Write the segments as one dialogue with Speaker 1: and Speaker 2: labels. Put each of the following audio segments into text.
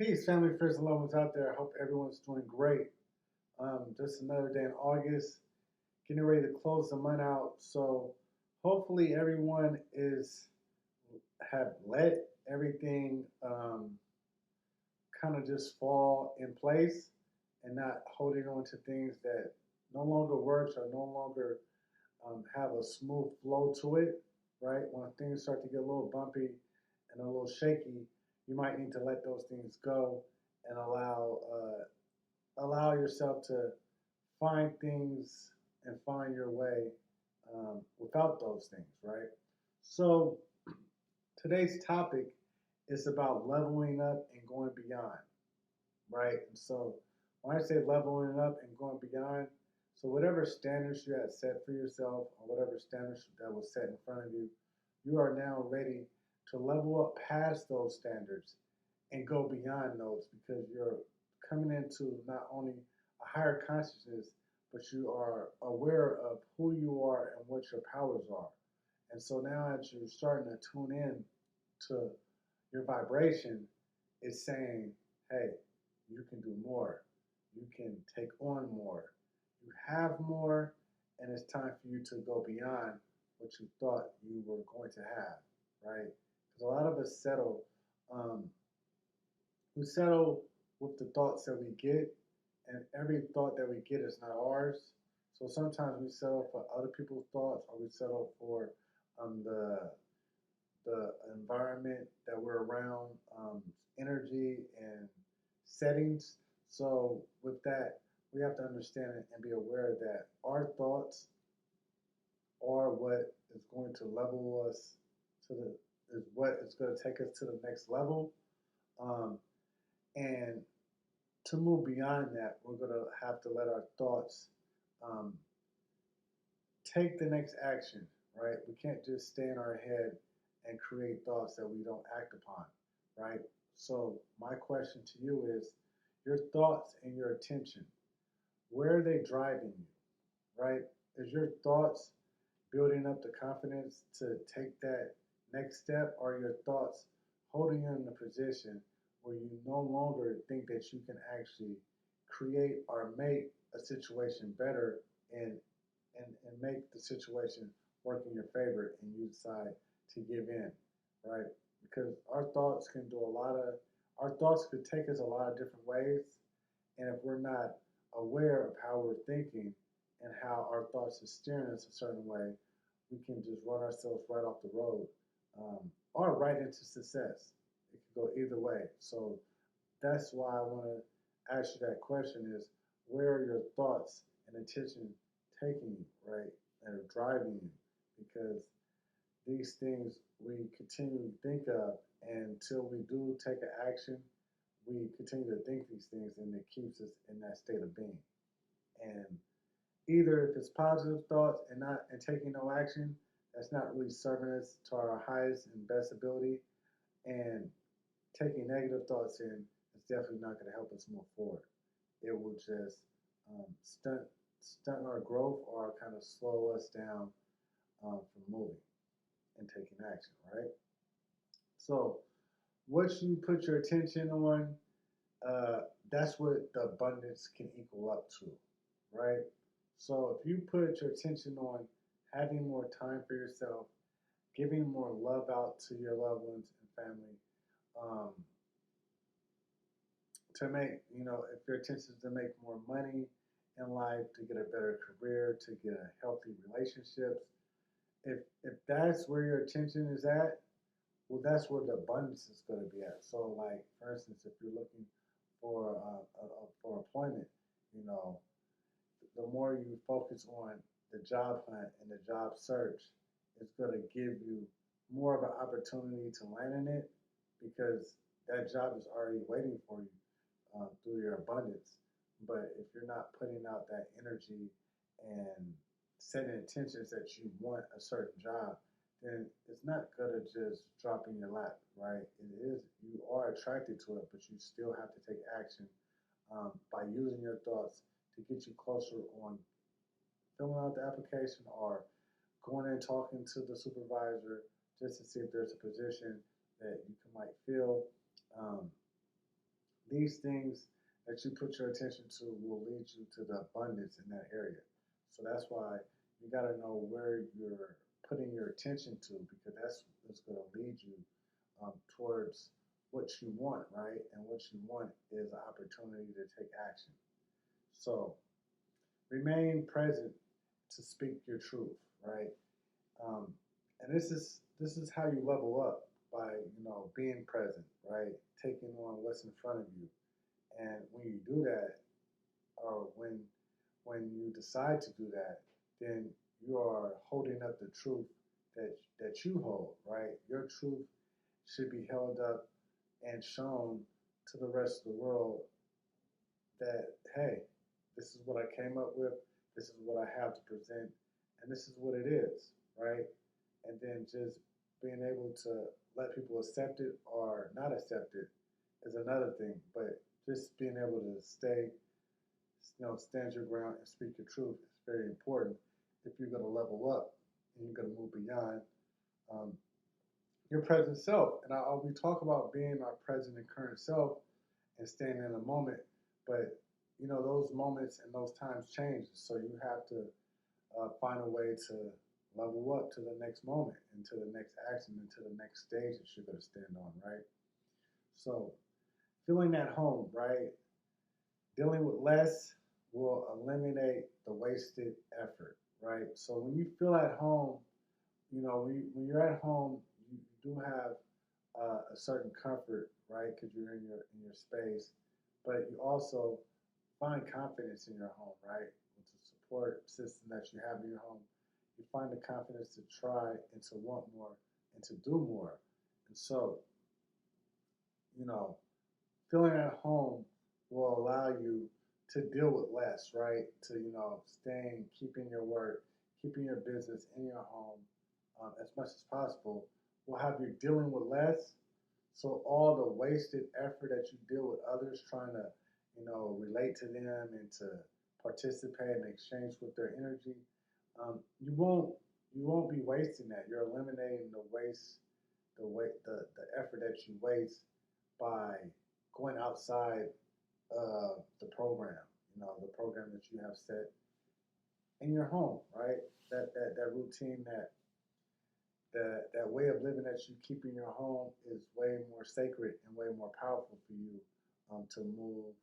Speaker 1: Peace, family, friends, and loved ones out there. I hope everyone's doing great. Just another day in August, getting ready to close the month out. So hopefully everyone is have let everything kind of just fall in place and not holding on to things that no longer works or no longer have a smooth flow to it. Right when things start to get a little bumpy and a little shaky, you might need to let those things go and allow yourself to find things and find your way without those things, right? So today's topic is about leveling up and going beyond, right? And so when I say leveling up and going beyond, so whatever standards you had set for yourself or whatever standards that was set in front of you, you are now ready to level up past those standards and go beyond those because you're coming into not only a higher consciousness, but you are aware of who you are and what your powers are. And so now as you're starting to tune in to your vibration, it's saying, hey, you can do more. You can take on more. You have more, and it's time for you to go beyond what you thought you were going to have, right? Because a lot of us um, we settle with the thoughts that we get, and every thought that we get is not ours. So sometimes we settle for other people's thoughts, or we settle for um, the the environment that we're around, energy and settings. So with that, we have to understand it and be aware that our thoughts are what is going to level us to the is what is going to take us to the next level. Um, and to move beyond that, we're going to have to let our thoughts um, take the next action, right? We can't just stay in our head and create thoughts that we don't act upon, right? So, my question to you is your thoughts and your attention, where are they driving you, right? Is your thoughts building up the confidence to take that next step, or your thoughts holding you in a position where you no longer think that you can actually create or make a situation better and and make the situation work in your favor and you decide to give in, right? Because our thoughts could take us a lot of different ways, and if we're not aware of how we're thinking and how our thoughts are steering us a certain way, we can just run ourselves right off the road, or right into success. It could go either way. So that's why I want to ask you that question: is where are your thoughts and intention taking you, right? That are driving you, because these things we continue to think of, and until we do take an action, we continue to think these things, and it keeps us in that state of being. And either if it's positive thoughts and not and taking no action, that's not really serving us to our highest and best ability. And taking negative thoughts in is definitely not going to help us move forward. It will just stunt our growth or kind of slow us down from moving and taking action, right? So, what you put your attention on, uh, that's what the abundance can equal up to, right? So, if you put your attention on having more time for yourself, giving more love out to your loved ones and family, um, to make, if your intention is to make more money in life, to get a better career, to get a healthy relationships, if that's where your attention is at, well, that's where the abundance is going to be at. So, like for instance, if you're looking for employment, you know, the more you focus on the job hunt and the job search, it's going to give you more of an opportunity to land in it because that job is already waiting for you through your abundance. But if you're not putting out that energy and setting intentions that you want a certain job, then it's not gonna just drop in your lap, right? It is you are attracted to it, but you still have to take action by using your thoughts to get you closer on filling out the application or going and talking to the supervisor just to see if there's a position that you can might fill. Um, these things that you put your attention to will lead you to the abundance in that area. So that's why you got to know where you're putting your attention to, because that's what's going to lead you towards what you want, right? And what you want is an opportunity to take action. So remain present to speak your truth, right? Um, and this is how you level up by being present, right? Taking on what's in front of you, and when you do that, or when you decide to do that, then you are holding up the truth that you hold, right? Your truth should be held up and shown to the rest of the world that, hey, this is what I came up with, this is what I have to present, and this is what it is, right? And then just being able to let people accept it or not accept it is another thing. But just being able to stand your ground and speak your truth is very important if you're going to level up and you're going to move beyond um, your present self. And we talk about being our present and current self and staying in the moment, but those moments and those times change. So you have to find a way to level up to the next moment and to the next action and to the next stage that you're going to stand on, right? So feeling at home, right? Dealing with less will eliminate the wasted effort, right? So when you feel at home, when you're at home, you do have a certain comfort, right? Because you're in your space, but you also find confidence in your home, right? With the support system that you have in your home, you find the confidence to try and to want more and to do more. And so, you know, feeling at home will allow you to deal with less, right? To, staying, keeping your work, keeping your business in your home as much as possible will have you dealing with less. So all the wasted effort that you deal with others trying to, relate to them and to participate and exchange with their energy, you won't be wasting that. You're eliminating the effort that you waste by going outside the program, the program that you have set in your home, right? That routine, that way of living that you keep in your home is way more sacred and way more powerful for you to move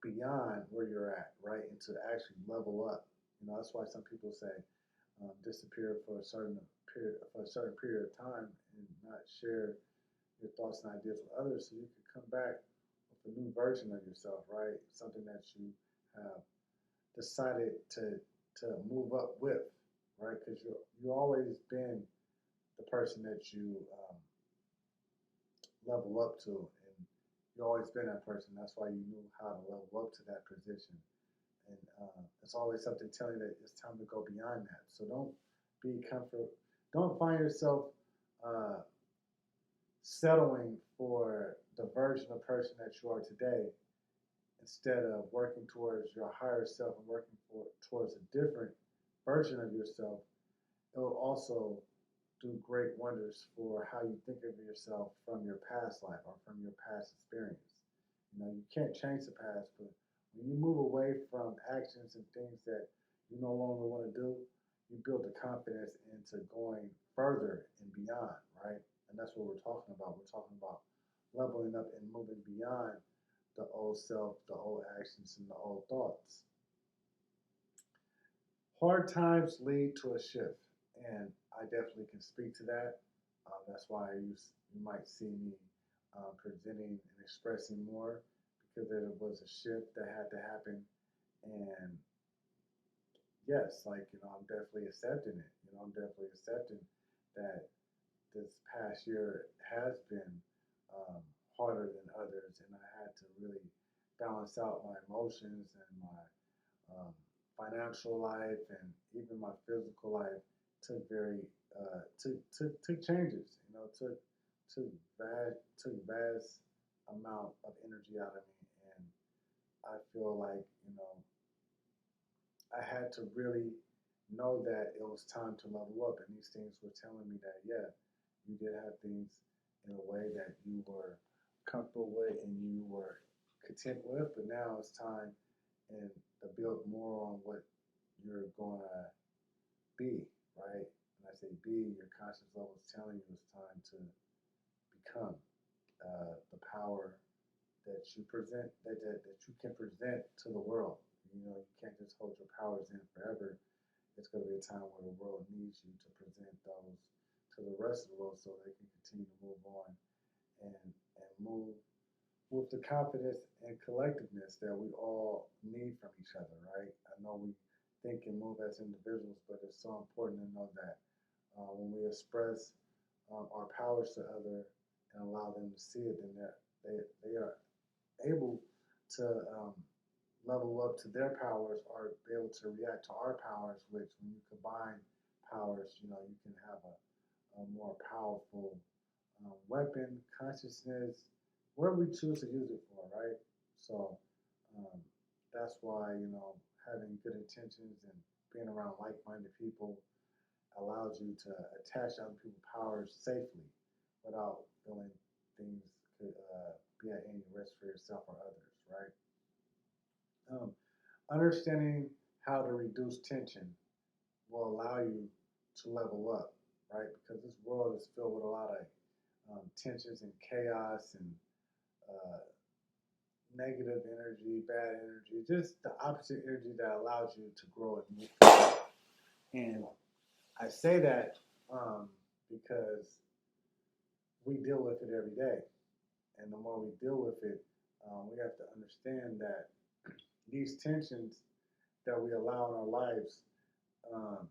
Speaker 1: beyond where you're at, right? And to actually level up. That's why some people say disappear for a certain period of time and not share your thoughts and ideas with others, so you can come back with a new version of yourself, right? Something that you have decided to move up with, right? Because you always been the person that you level up to, and you always been that person. That's why you knew how to level up to that position, and it's always something telling you that it's time to go beyond that. So don't be comfort. Don't find yourself uh, settling for the version of person that you are today instead of working towards your higher self and working towards a different version of yourself. It will also do great wonders for how you think of yourself from your past life or from your past experience. You can't change the past, but when you move away from actions and things that you no longer want to do, you build the confidence into going further and beyond, right? And that's what we're talking about. We're talking about leveling up and moving beyond the old self, the old actions, and the old thoughts. Hard times lead to a shift, and I definitely can speak to that. That's why you might see me presenting and expressing more because there was a shift that had to happen. And yes, I'm definitely accepting it. I'm definitely accepting that this past year has been um, harder than others, and I had to really balance out my emotions and my financial life and even my physical life took changes. Took vast amount of energy out of me, and I feel like I had to really know that it was time to level up, and these things were telling me that yeah, you did have things in a way that you were comfortable with and you were content with, but now it's time and to build more on what you're going to be, right? When I say be, your conscious level is telling you it's time to become the power that you present, that you can present to the world. You know, you can't just hold your powers in forever. It's going to be a time where the world needs you to present those to the rest of the world so they can continue to move on and move with the confidence and collectiveness that we all need from each other, right? I know we think and move as individuals, but it's so important to know that when we express our powers to other and allow them to see it, then they are able to level up to their powers or be able to react to our powers, which when you combine powers, you know, you can have a more powerful weapon, consciousness, where we choose to use it for, right? So um, that's why, you know, having good intentions and being around like-minded people allows you to attach other people's powers safely without feeling things could be at any risk for yourself or others, right? Um, Understanding how to reduce tension will allow you to level up, right? Because this world is filled with a lot of tensions and chaos and uh, negative energy, bad energy, just the opposite energy that allows you to grow and move forward. And I say that because we deal with it every day. And the more we deal with it, we have to understand that these tensions that we allow in our lives, um,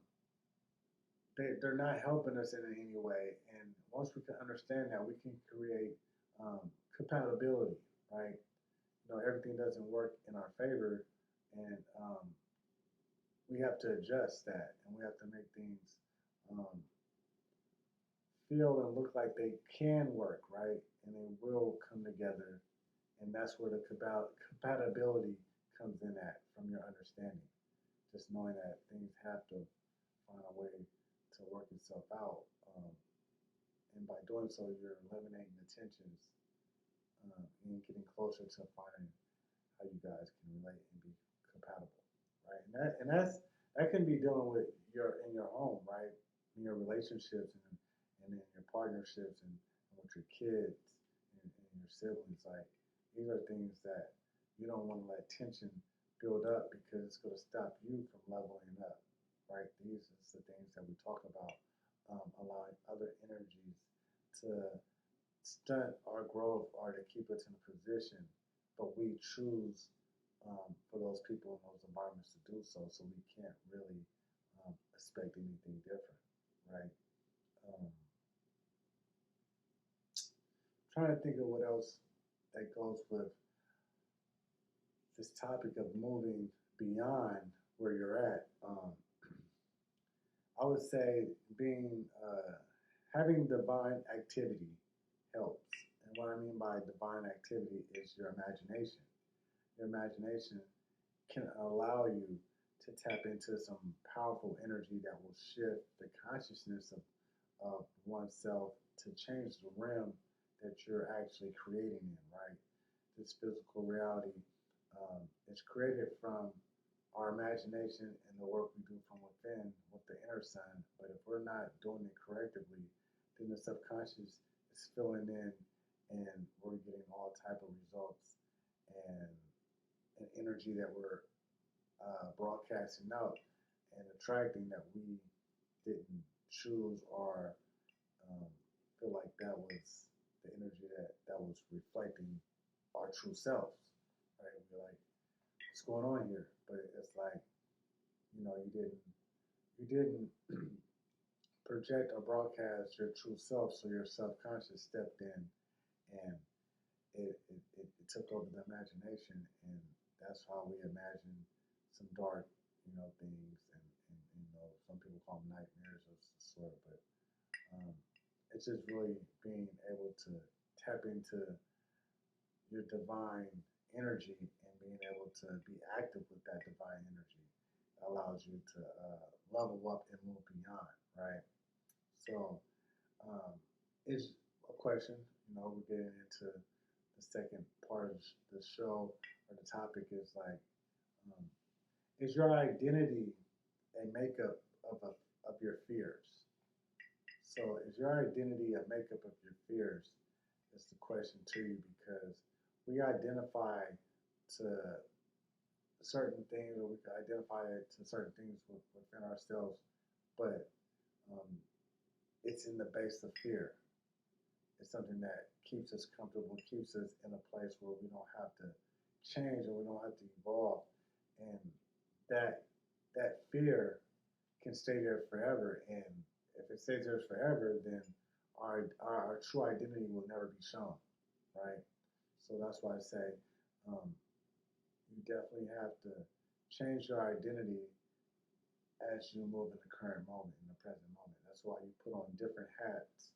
Speaker 1: they're not helping us in any way. And once we can understand that, we can create um, compatibility, right? You know, everything doesn't work in our favor, and we have to adjust that, and we have to make things um, feel and look like they can work, right? And they will come together, and that's where the compatibility comes in at from your understanding. Just knowing that things have to find a way to work itself out, um, and by doing so, you're eliminating the tensions and getting closer to finding how you guys can relate and be compatible, right? And that can be dealing with your in your home, right? In your relationships and in your partnerships and with your kids and your siblings. Like these are things that you don't want to let tension build up because it's going to stop you from leveling up, right? These are the things that we talk about, allowing other energies to stunt our growth or to keep us in a position, but we choose for those people in those environments to do so. So we can't really expect anything different, right? Um, Trying to think of what else that goes with this topic of moving beyond where you're at. I would say being having divine activity helps. And what I mean by divine activity is your imagination. Your imagination can allow you to tap into some powerful energy that will shift the consciousness of oneself to change the realm that you're actually creating in, right? This physical reality is created from our imagination and the work we do from within with the inner sun. But if we're not doing it correctly, then the subconscious is filling in and we're getting all type of results and an energy that we're broadcasting out and attracting that we didn't choose or um, feel like that was the energy that was reflecting our true selves, right? We're like, what's going on here? But it's like, you know, you didn't project or broadcast your true self, so your subconscious stepped in and it took over the imagination, and that's how we imagine some dark, you know, things, and you know, some people call them nightmares of the sort, but um, it's just really being able to tap into your divine energy and being able to be active with that divine energy allows you to level up and move beyond, right? So um, it's a question, you know, we're getting into the second part of the show or the topic is like, um, is your identity a makeup of your fears? So, is your identity a makeup of your fears? Is the question to you because we identify to certain things, or we can identify to certain things within ourselves, but um, it's in the base of fear. It's something that keeps us comfortable, keeps us in a place where we don't have to change or we don't have to evolve, and that that fear can stay there forever. And if it stays there forever, then our true identity will never be shown, right? So that's why I say um, you definitely have to change your identity as you move in the current moment, in the present moment. That's why you put on different hats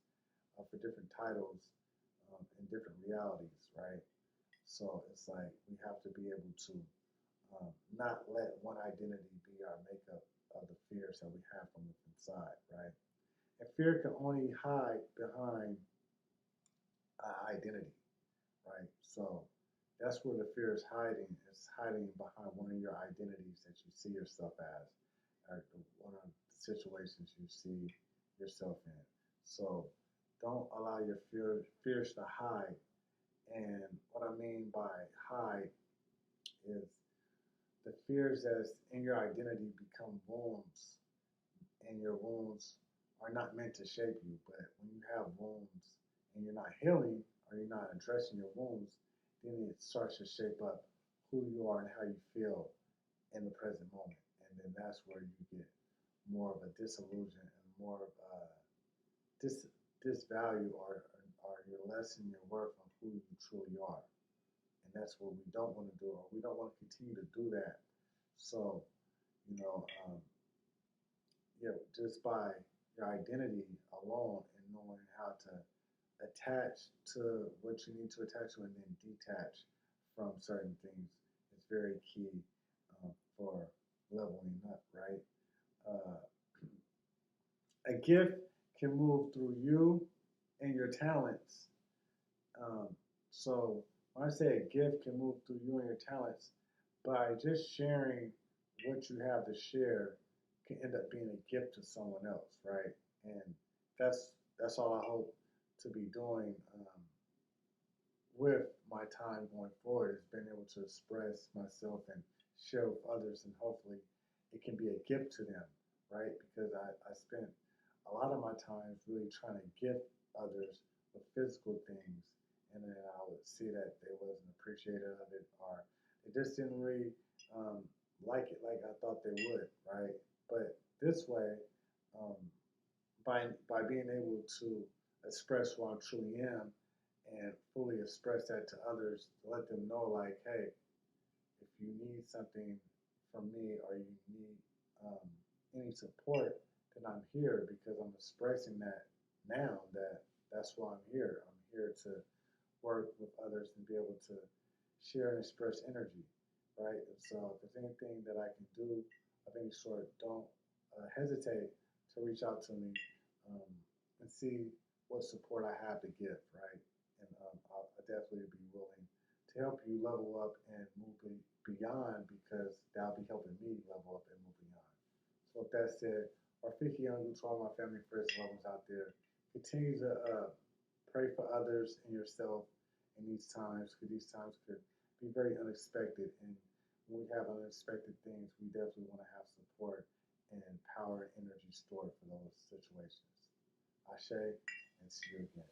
Speaker 1: for different titles in different realities, right? So it's like we have to be able to not let one identity be our makeup of the fears that we have from within inside, right? And fear can only hide behind identity, right? So that's where the fear is hiding. It's hiding behind one of your identities that you see yourself as, or one of the situations you see yourself in. So don't allow your fears to hide. And what I mean by hide is the fears that's in your identity become wounds, and your wounds are not meant to shape you. But when you have wounds and you're not healing or you're not addressing your wounds, then it starts to shape up who you are and how you feel in the present moment. And then that's where you get more of a disillusion and more of a disvalue or you're lessening your worth on who you truly are. And that's what we don't want to do, or we don't want to continue to do that. So, you know, yeah, just by your identity alone and knowing how to attach to what you need to attach to and then detach from certain things is very key for leveling up, right? Uh, a gift can move through you and your talents. Um, so when I say a gift can move through you and your talents, by just sharing what you have to share can end up being a gift to someone else, right? And that's all I hope to be doing with my time going forward is being able to express myself and share with others, and hopefully it can be a gift to them, right? Because I spent a lot of my time really trying to gift others with physical things, and then I would see that they wasn't appreciative of it, or they just didn't really um, like it like I thought they would, right? But this way, um, by being able to express who I truly am and fully express that to others, to let them know, like, hey, if you need something from me or you need um, any support, then I'm here because I'm expressing that now that that's why I'm here. I'm here to work with others and be able to share and express energy, right? And so if there's anything that I can do of any sort, don't hesitate to reach out to me um, and see what support I have to give, right? And I'll definitely be willing to help you level up and move beyond because that'll be helping me level up and move beyond. So with that said, Rafiki Young, to all my family, friends, and loved ones out there, continue to pray for others and yourself in these times, because these times could be very unexpected. And when we have unexpected things, we definitely want to have support and power and energy stored for those situations. Ashe, and see you again.